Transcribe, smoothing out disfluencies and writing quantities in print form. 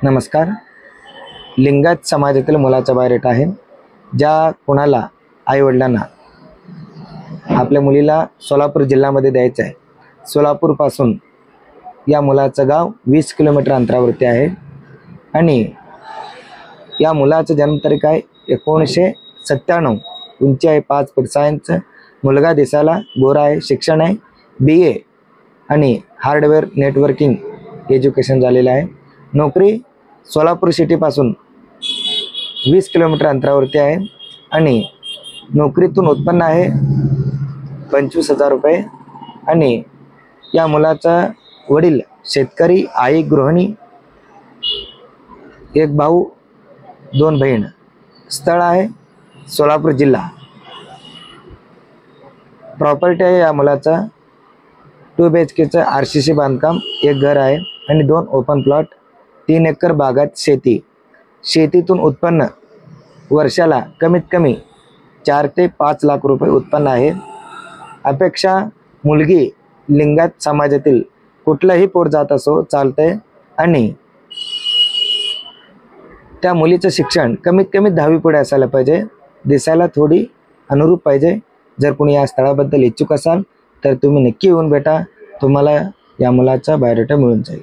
नमस्कार. लिंगायत समाजातील मुलाचा बायोडेटा आहे. ज्या कोणाला आईवडिलांना आपल्या मुलीला सोलापूर जिल्ह्यामध्ये द्यायचं आहे, सोलापूरपासून या मुलाचं गाव 20 किलोमीटर अंतरावरती आहे आणि या मुलाचं जन्मतारीख आहे 1997. उंची आहे 5 फूट 6 इंच. मुलगा दिसायला गोरा आहे. शिक्षण आहे BA आणि हार्डवेअर नेटवर्किंग एज्युकेशन झालेलं आहे. नोकरी सोलापूर सिटीपासून 20 किलोमीटर अंतरावरती आहे आणि नोकरीतून उत्पन्न आहे 25,000 रुपये आणि या मुलाचा वडील शेतकरी, आई गृहिणी, एक भाऊ 2 बहीण. स्थळ आहे सोलापूर जिल्हा. प्रॉपर्टी आहे या मुलाचा 2 BHKचं RCC बांधकाम, एक घर आहे आणि 2 ओपन प्लॉट, 3 एकर बागात शेती. शेतीतून उत्पन्न वर्षाला कमीत कमी 4 ते 5 लाख रुपये उत्पन्न आहे. अपेक्षा मुलगी लिंगायत समाजातील कुठलाही पोट जात असो चालते आणि त्या मुलीचं शिक्षण कमीत कमी 10वी पुढे असायला पाहिजे. दिसायला थोडी अनुरूप पाहिजे. जर कोणी या स्थळाबद्दल इच्छुक असाल तर तुम्ही नक्की येऊन भेटा. तुम्हाला या मुलाचा बायोडेटा मिळून जाईल.